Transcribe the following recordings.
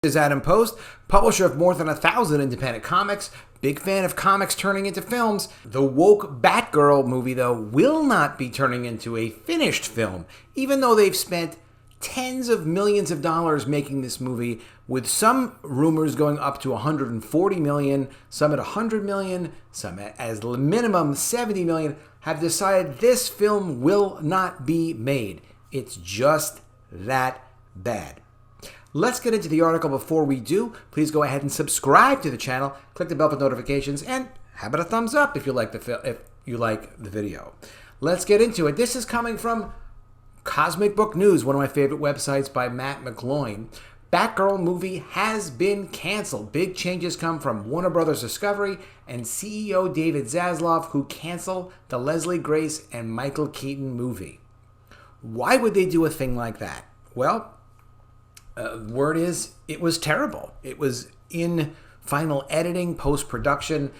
Is Adam Post, publisher of more than 1,000 independent comics, big fan of comics turning into films. The woke Batgirl movie, though, will not be turning into a finished film, even though they've spent tens of millions of dollars making this movie, with some rumors going up to $140 million, some at $100 million, some at as minimum $70 million, have decided this film will not be made. It's just that bad. Let's get into the article. Before we do, please go ahead and subscribe to the channel, click the bell for notifications, and how about a thumbs up if you like the video. Let's get into it. This is coming from Cosmic Book News, one of my favorite websites by Matt McGloin. Batgirl movie has been canceled. Big changes come from Warner Brothers Discovery and CEO David Zaslav, who canceled the Leslie Grace and Michael Keaton movie. Why would they do a thing like that? Well, word is it was terrible. It was in final editing, post-production.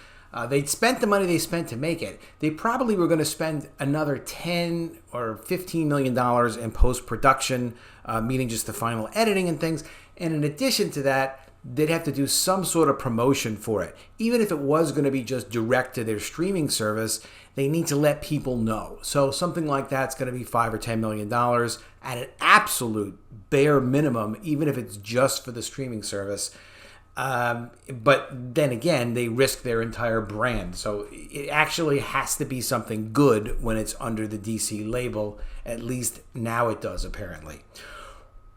They'd spent the money they spent to make it. They probably were going to spend another $10 or $15 million in post-production, meaning just the final editing and things. And in addition to that, they'd have to do some sort of promotion for it. Even if it was going to be just direct to their streaming service, they need to let people know. So something like that's going to be $5 or $10 million at an absolute bare minimum, even if it's just for the streaming service. But then again, they risk their entire brand. So it actually has to be something good when it's under the DC label. At least now it does, apparently.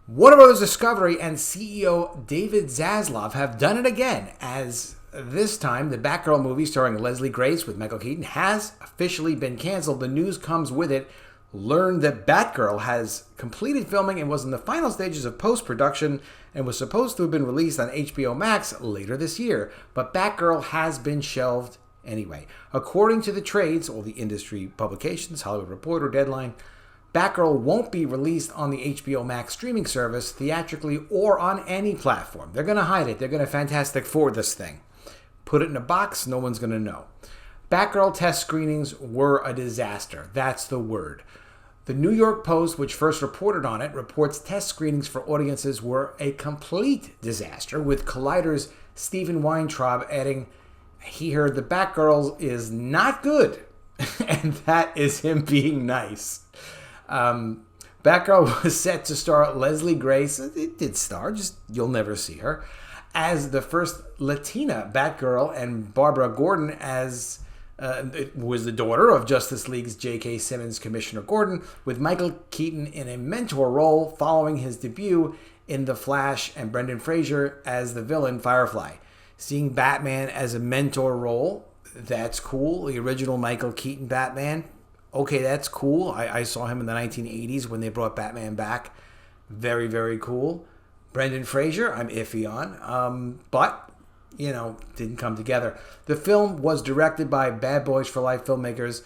Warner Brothers Discovery and CEO David Zaslav have done it again, as this time the Batgirl movie starring Leslie Grace with Michael Keaton has officially been canceled. The news comes with it. Learned that Batgirl has completed filming and was in the final stages of post-production and was supposed to have been released on HBO Max later this year. But Batgirl has been shelved anyway. According to the trades, or the industry publications, Hollywood Reporter, Deadline, Batgirl won't be released on the HBO Max streaming service, theatrically, or on any platform. They're going to hide it. They're going to Fantastic Four this thing. Put it in a box, no one's going to know. Batgirl test screenings were a disaster. That's the word. The New York Post, which first reported on it, reports test screenings for audiences were a complete disaster, with Collider's Stephen Weintraub adding, he heard the Batgirl is not good, and that is him being nice. Batgirl was set to star Leslie Grace, it did star, just you'll never see her, as the first Latina Batgirl, and Barbara Gordon as was the daughter of Justice League's J.K. Simmons Commissioner Gordon, with Michael Keaton in a mentor role following his debut in The Flash, and Brendan Fraser as the villain Firefly. Seeing Batman as a mentor role, that's cool. The original Michael Keaton Batman, okay, that's cool. I saw him in the 1980s when they brought Batman back. Very, very cool. Brendan Fraser, I'm iffy on, but didn't come together. The film was directed by Bad Boys for Life filmmakers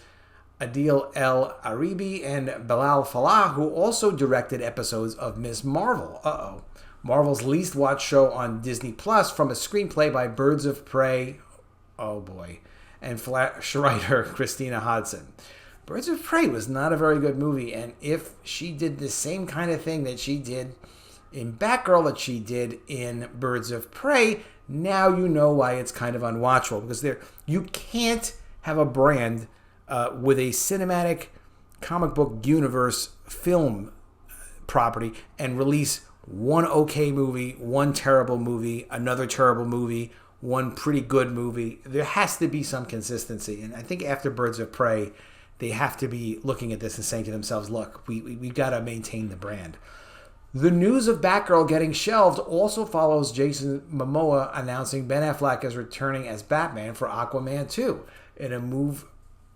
Adil El Aribi and Bilal Fallah, who also directed episodes of Ms. Marvel. Marvel's least watched show on Disney Plus, from a screenplay by Birds of Prey, oh boy, and Flash writer Christina Hodson. Birds of Prey was not a very good movie, and if she did the same kind of thing that she did in Batgirl that she did in Birds of Prey, now you know why it's kind of unwatchable, because you can't have a brand with a cinematic comic book universe film property and release one okay movie, one terrible movie, another terrible movie, one pretty good movie. There has to be some consistency, and I think after Birds of Prey, they have to be looking at this and saying to themselves, look, we've got to maintain the brand. The news of Batgirl getting shelved also follows Jason Momoa announcing Ben Affleck is returning as Batman for Aquaman 2, in a move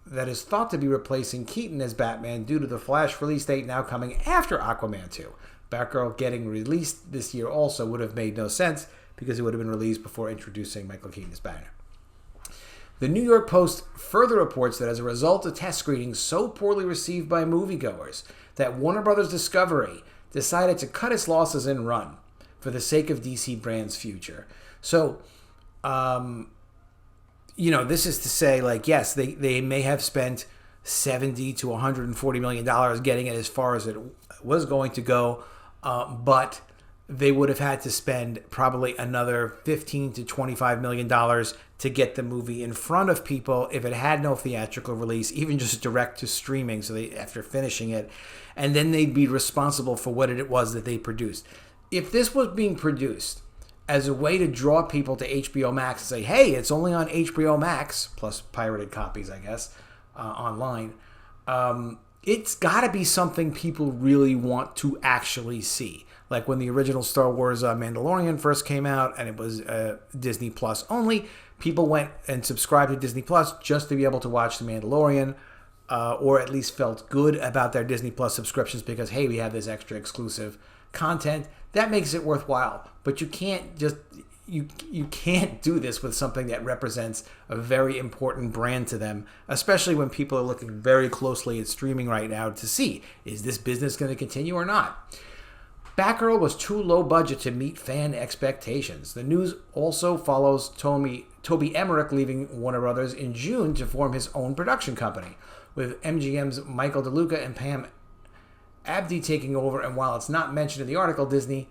that is thought to be replacing Keaton as Batman due to the Flash release date now coming after Aquaman 2. Batgirl getting released this year also would have made no sense, because it would have been released before introducing Michael Keaton as Batman. The New York Post further reports that as a result of test screenings so poorly received by moviegoers, that Warner Brothers Discovery decided to cut its losses and run for the sake of DC brand's future. So, this is to say, like, yes, they may have spent $70 to $140 million getting it as far as it was going to go, but they would have had to spend probably another $15 to $25 million to get the movie in front of people if it had no theatrical release, even just direct to streaming. So they, after finishing it, and then they'd be responsible for what it was that they produced. If this was being produced as a way to draw people to HBO Max and say, hey, it's only on HBO Max, plus pirated copies, I guess, online, it's got to be something people really want to actually see. Like when the original Star Wars Mandalorian first came out and it was Disney Plus only, people went and subscribed to Disney Plus just to be able to watch The Mandalorian, or at least felt good about their Disney Plus subscriptions because, hey, we have this extra exclusive content. That makes it worthwhile. But you can't just... You can't do this with something that represents a very important brand to them, especially when people are looking very closely at streaming right now to see, is this business going to continue or not? Batgirl was too low budget to meet fan expectations. The news also follows Toby Emmerich leaving Warner Brothers in June to form his own production company, with MGM's Michael DeLuca and Pam Abdi taking over. And while it's not mentioned in the article, Disney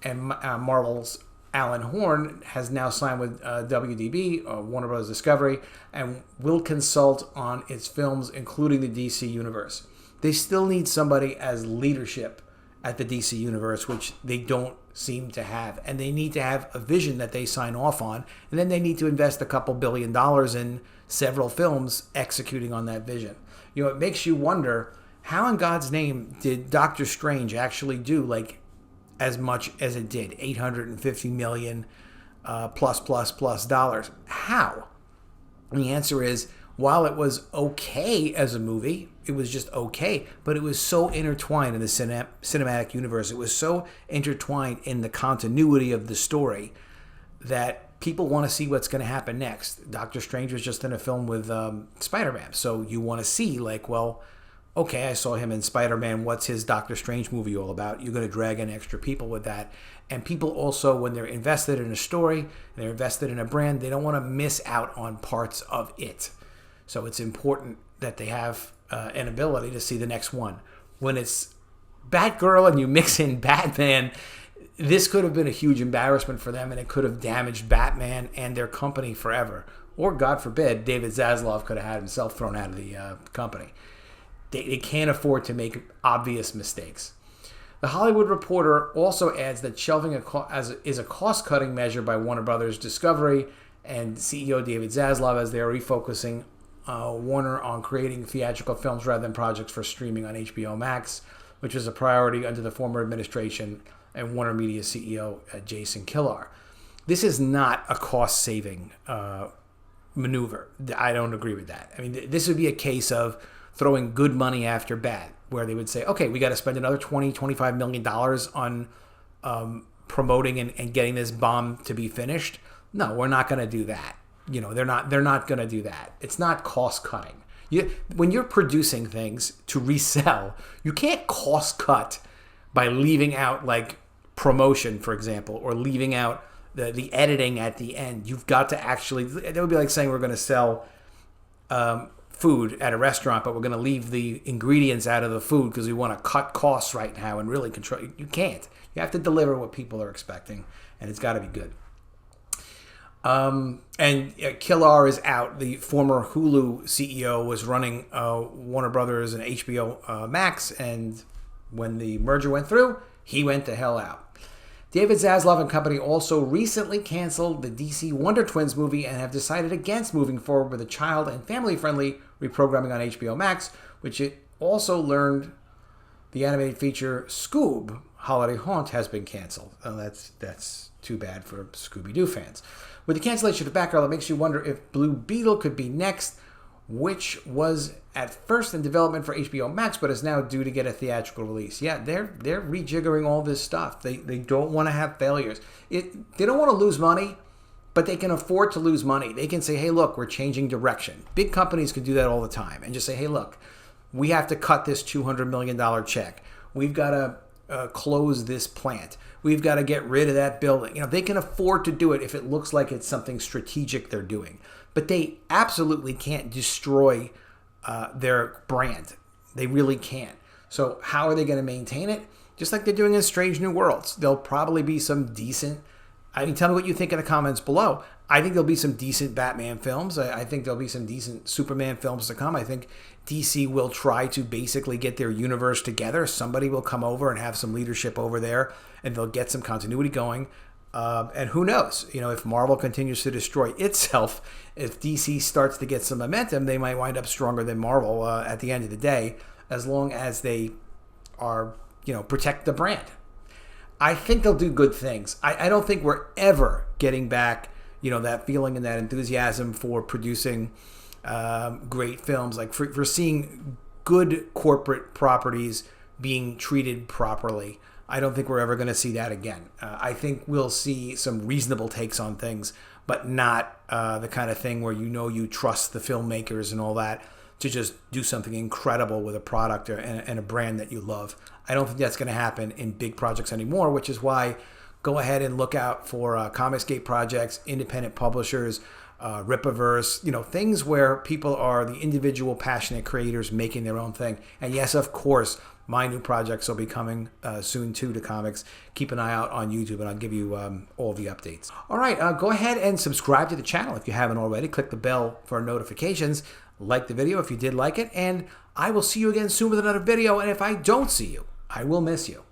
and Marvel's Alan Horn has now signed with WDB, Warner Bros. Discovery, and will consult on its films, including the DC Universe. They still need somebody as leadership at the DC Universe, which they don't seem to have. And they need to have a vision that they sign off on, and then they need to invest a couple $2 billion in several films executing on that vision. You know, it makes you wonder, how in God's name did Doctor Strange actually do, like, as much as it did, $850 million plus dollars. How? And the answer is, while it was okay as a movie, it was just okay, but it was so intertwined in the cinematic universe. It was so intertwined in the continuity of the story that people want to see what's going to happen next. Doctor Strange was just in a film with Spider-Man, so you want to see, like, well, okay, I saw him in Spider-Man. What's his Doctor Strange movie all about? You're going to drag in extra people with that. And people also, when they're invested in a story, and they're invested in a brand, they don't want to miss out on parts of it. So it's important that they have an ability to see the next one. When it's Batgirl and you mix in Batman, this could have been a huge embarrassment for them, and it could have damaged Batman and their company forever. Or, God forbid, David Zaslav could have had himself thrown out of the company. They can't afford to make obvious mistakes. The Hollywood Reporter also adds that shelving is a cost-cutting measure by Warner Brothers Discovery and CEO David Zaslav, as they are refocusing Warner on creating theatrical films rather than projects for streaming on HBO Max, which was a priority under the former administration and Warner Media CEO Jason Kilar. This is not a cost-saving maneuver. I don't agree with that. I mean, this would be a case of throwing good money after bad, where they would say, okay, we got to spend another $20-25 million on promoting and getting this bomb to be finished. No, we're not going to do that. You know, they're not going to do that. It's not cost cutting. When you're producing things to resell, you can't cost cut by leaving out, like, promotion, for example, or leaving out the editing at the end. You've got to actually, that would be like saying we're going to sell food at a restaurant, but we're going to leave the ingredients out of the food because we want to cut costs right now and really control. You can't. You have to deliver what people are expecting, and it's got to be good. And Kilar is out. The former Hulu CEO was running Warner Brothers and HBO Max, and when the merger went through, he went the hell out. David Zaslav and company also recently canceled the DC Wonder Twins movie and have decided against moving forward with a child and family-friendly reprogramming on HBO Max, which it also learned the animated feature Scoob! Holiday Haunt has been canceled. Oh, that's too bad for Scooby-Doo fans. With the cancellation of Batgirl, it makes you wonder if Blue Beetle could be next, which was at first in development for HBO Max, but is now due to get a theatrical release. Yeah, they're rejiggering all this stuff. They don't want to have failures. They don't want to lose money, but they can afford to lose money. They can say, hey, look, we're changing direction. Big companies can do that all the time and just say, hey, look, we have to cut this $200 million check. We've got to close this plant. We've got to get rid of that building. You know, they can afford to do it if it looks like it's something strategic they're doing. But they absolutely can't destroy their brand. They really can't. So how are they going to maintain it? just like they're doing in Strange New Worlds. There'll probably be some decent, I mean, tell me what you think in the comments below. I think there'll be some decent Batman films. I think there'll be some decent Superman films to come. I think DC will try to basically get their universe together. Somebody will come over and have some leadership over there, and they'll get some continuity going. And who knows, if Marvel continues to destroy itself, if DC starts to get some momentum, they might wind up stronger than Marvel at the end of the day, as long as they are, protect the brand. I think they'll do good things. I don't think we're ever getting back, that feeling and that enthusiasm for producing great films, like for seeing good corporate properties being treated properly. I don't think we're ever going to see that again. I think we'll see some reasonable takes on things, but not the kind of thing where you trust the filmmakers and all that to just do something incredible with a product and a brand that you love. I don't think that's going to happen in big projects anymore, which is why go ahead and look out for Comicsgate projects, independent publishers, Rippaverse, things where people are the individual passionate creators making their own thing. And yes, of course, my new projects will be coming soon too to comics. Keep an eye out on YouTube and I'll give you all the updates. All right, go ahead and subscribe to the channel if you haven't already. Click the bell for notifications. Like the video if you did like it. And I will see you again soon with another video. And if I don't see you, I will miss you.